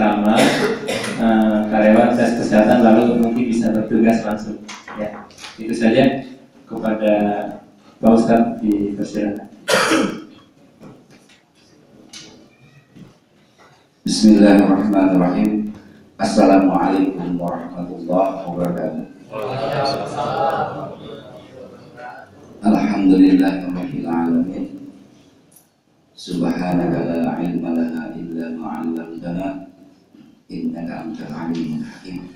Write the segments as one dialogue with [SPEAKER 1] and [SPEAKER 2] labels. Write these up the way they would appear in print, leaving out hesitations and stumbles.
[SPEAKER 1] asrama, karyawan tes kesehatan, lalu mungkin bisa bertugas langsung. Ya, itu saja kepada Pak Ustadz, dipersilakan.
[SPEAKER 2] Bismillahirrahmanirrahim. Assalamualaikum warahmatullahi wabarakatuh. Alhamdulillahirabbil alamin. Subhanaka la ilma lana illa ma 'allamtana innaka antal alimul hakim.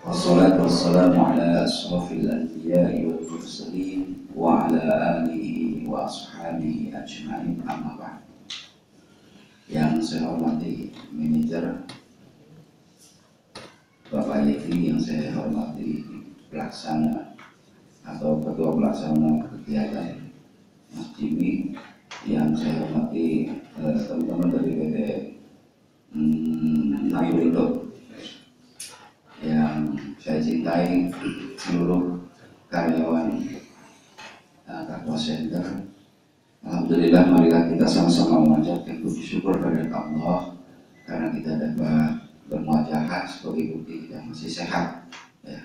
[SPEAKER 2] Wassalatu wassalamu ala asrofil anbiya'i wal mursalin wa ala alihi wa ashabihi ajma'in, amma ba'd. Yang saya hormati manajer Bapak Yeki, yang saya hormati pelaksana atau ketua pelaksana kegiatan Mas Jimmy, yang saya hormati teman-teman dari PT Narulindo, yang saya cintai seluruh karyawan Kakwa Center. Alhamdulillah, marilah kita sama-sama memanjatkan puji syukur kepada Allah karena kita dapat bermuajahah sebagai bukti kita masih sehat. Ya,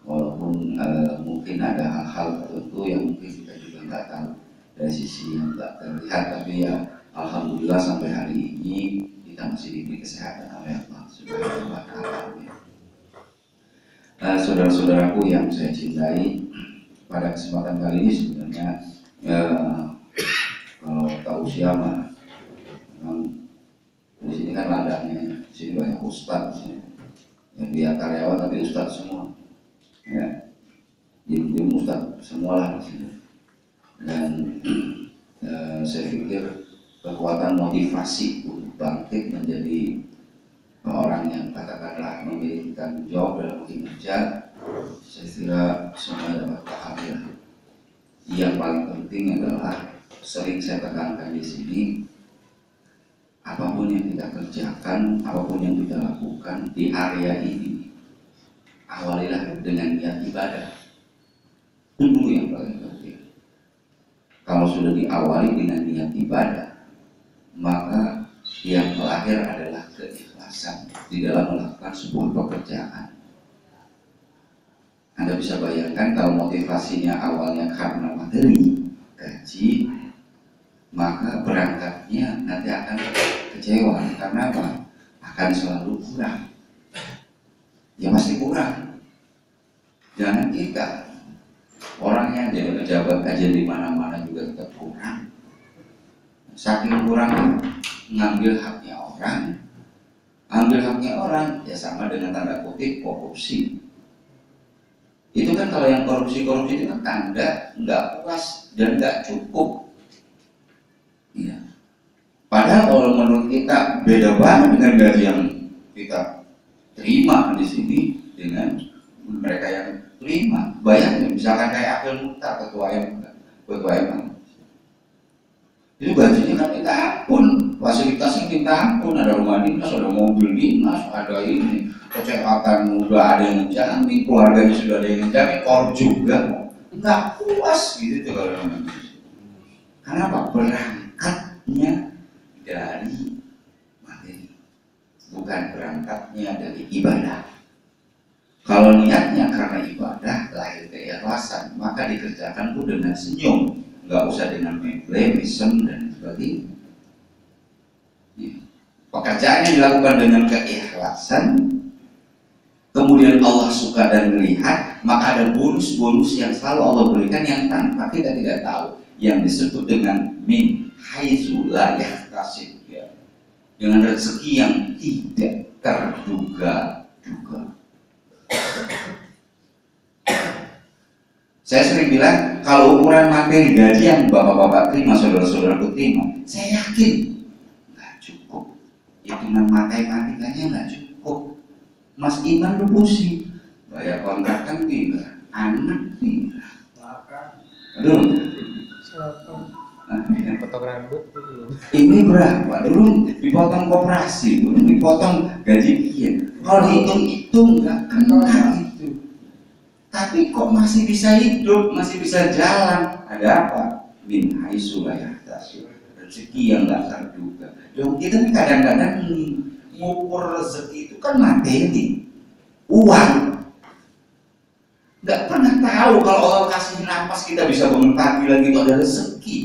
[SPEAKER 2] walaupun mungkin ada hal-hal tertentu yang mungkin kita juga nggak tahu dari sisi yang tak terlihat, tapi ya alhamdulillah sampai hari ini kita masih diberi kesehatan oleh Allah Subhanahu wa Ta'ala. Saudara-saudaraku yang saya cintai, pada kesempatan kali ini sebenarnya kalau tahu siapa, memang di sini kan ladangnya, di sini banyak ustadz, yang dia karyawan tapi ustadz semua, ya, jadi ustadz semua lah di sini. Dan saya pikir kekuatan motivasi untuk bangkit menjadi orang yang katakanlah memiliki tanggung jawab dalam kinerja, saya kira semua dapat pahami. Yang paling penting adalah, sering saya tekankan di sini, apapun yang kita kerjakan, apapun yang kita lakukan di area ini, awalilah dengan niat ibadah. Itu yang paling penting. Kalau sudah diawali dengan niat ibadah, maka yang terakhir adalah keikhlasan di dalam melakukan sebuah pekerjaan. Anda bisa bayangkan kalau motivasinya awalnya karena materi, gaji, maka berangkatnya nanti akan kecewa. Karena apa? Akan selalu kurang. Ya pasti kurang. Jangan kita, orangnya jadi pejabat aja di mana-mana juga tetap kurang. Saking kurangnya ngambil haknya orang, ambil haknya orang, ya sama dengan tanda kutip korupsi. Itu kan kalau yang korupsi itu kan tanda nggak puas dan nggak cukup. Ya. Padahal kalau menurut kita beda banget dengan gaji yang kita terima di sini dengan mereka yang terima. Bayangin misalkan kayak Abdul Mukhtar, ketua MA. Itu gajinya kan minta ampun, fasilitasnya minta ampun, ada rumah dinas, ada mobil dinas, ada ini, kesehatan udah ada yang menjamin, keluarganya sudah ada yang menjamin, korup juga, nggak puas gitu tuh kalau namanya. Karena apa? Berangkatnya dari materi, bukan berangkatnya dari ibadah. Kalau niatnya karena ibadah, lahir keikhlasan, maka dikerjakan pun dengan senyum. Nggak usah dengan mengklaim, mesem dan sebagainya. Ya. Pekerjaan yang dilakukan dengan keikhlasan, kemudian Allah suka dan melihat, maka ada bonus-bonus yang selalu Allah berikan yang tanpa kita tidak tahu, yang disebut dengan min haitsu la yahtasib, ya. Dengan rezeki yang tidak terduga-duga. Saya sering bilang, kalau ukuran materi gaji yang bapak-bapak terima, saudara-saudaraku terima, saya yakin nggak cukup. Hitungan matematikanya nggak cukup. Mas Iman lu pusing, bayar kontrakan tidak, anak tidak. Aduh,
[SPEAKER 1] Potong rambut dulu.
[SPEAKER 2] ini berapa? Dulu dipotong koperasi, dulu dipotong gaji kian. Kalau hitung-hitung nggak kena itu. Tapi kok masih bisa hidup, masih bisa jalan? Ada apa? Min haitsu la yahtasib, rezeki yang nggak terduga. Yang kita nih kadang-kadang ngukur rezeki itu kan materi, uang. Nggak pernah tahu kalau Allah kasih nafas kita bisa bangun pagi lagi itu ada rezeki.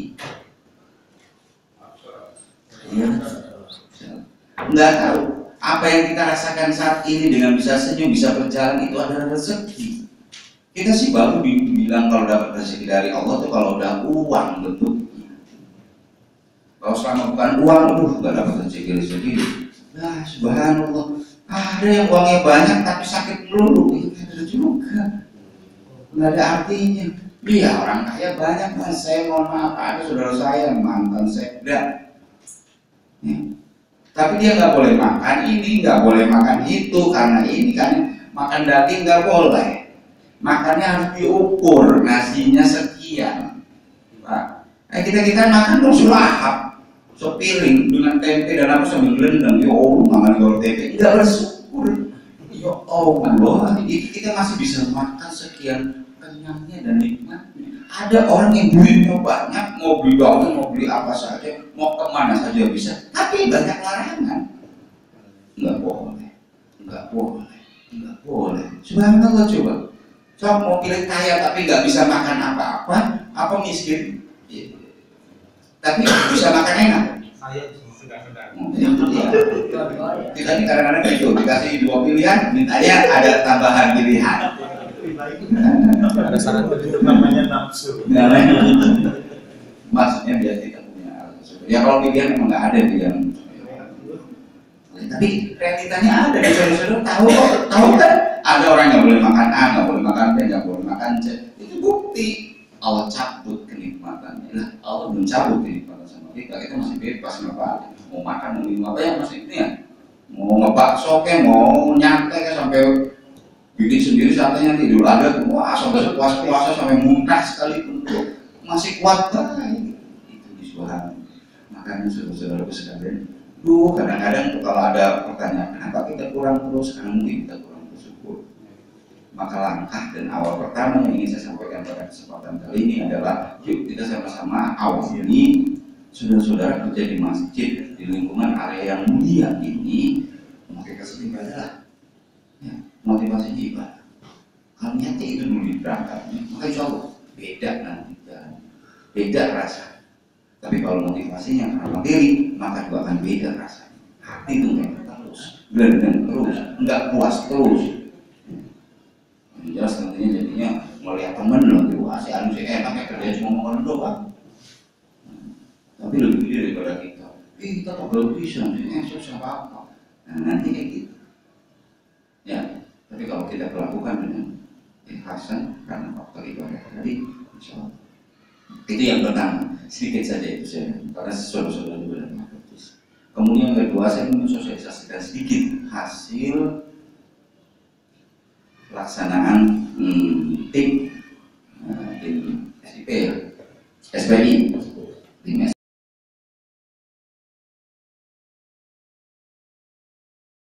[SPEAKER 2] Ya. Nggak tahu apa yang kita rasakan saat ini dengan bisa senyum, bisa berjalan itu adalah rezeki. Kita sih baru dibilang kalau dapat rezeki dari Allah tuh kalau udah uang bentuknya. Kalau selama bukan uang, nggak dapat rezeki. Nah, subhanallah, ada yang uangnya banyak tapi sakit melulu, itu ada juga. Nggak ada artinya. Iya, orang kaya banyak, mas. Saya mohon maaf, ada saudara saya mantan sekda. Ya. Tapi dia nggak boleh makan ini, nggak boleh makan itu, karena ini kan makan daging nggak boleh. Makannya harus diukur, nasinya sekian. Nah, kita makan terus lahap. Sepiring dengan tempe dan apa sambil gelendang, ya Allah, makan goreng tempe tidak bersyukur. Ya Allah, kita masih bisa makan sekian kenyangnya dan nikmatnya. Ada orang yang duitnya banyak, mau beli bangun, mau beli apa saja, mau kemana saja bisa, tapi banyak larangan. Nggak boleh, nggak boleh, nggak boleh. Subhanallah, coba. Coba mau pilih kaya tapi nggak bisa makan apa-apa, apa miskin? Tapi bisa makan enak.
[SPEAKER 3] Saya sedang-sedang.
[SPEAKER 2] Kita ini kadang-kadang gitu, dikasih 2 pilihan, mintanya ada tambahan pilihan.
[SPEAKER 3] Ada saran itu namanya nafsu.
[SPEAKER 2] Maksudnya biar kita punya nafsu. Ya kalau pilihan memang nggak ada pilihan. Tapi realitanya ada di saudara-saudara tahu kan? Ada orang yang boleh makan A, nggak boleh makan B, nggak boleh makan C. Itu bukti. Allah cabut kenikmatannya. Lah, Allah belum cabut kenikmatan sama kita masih bebas apa mau makan mau minum apa yang masih ini ya. Mau ngebakso ke, mau nyantai ke sampai bikin sendiri saatnya tidur ada wah sampai puasa sampai muntah sekalipun masih kuat banget. Itu disuarakan. Makanya saudara-saudaraku sekalian, kadang-kadang kalau ada pertanyaan kenapa kita kurang terus, karena mungkin kita kurang bersyukur. Maka langkah dan awal pertama yang ingin saya sampaikan pada kesempatan kali ini adalah yuk kita sama-sama awali saudara-saudara kerja di masjid di lingkungan area yang mulia ini memakai kesedihan adalah ya, motivasi ibadah. Kalau niatnya itu dulu berangkatnya, maka insya Allah beda nanti dan beda rasa. Tapi kalau motivasinya karena materi, maka juga akan beda rasanya. Hati itu nggak terus, gelendang terus, nggak puas terus. Jelas nantinya jadinya melihat temen lagi wah si anu si enak ya kerja cuma makan doang. Tapi lebih gede daripada kita. Kita kok belum bisa, susah apa? Nah nanti kayak gitu. Ya, tapi kalau kita lakukan dengan ikhlasan karena faktor itu ada tadi, insya Allah. Itu yang pertama, sedikit saja itu saya, karena saudara-saudara juga ada praktis. Kemudian yang kedua saya ingin sosialisasikan sedikit hasil pelaksanaan tim SIP, SPI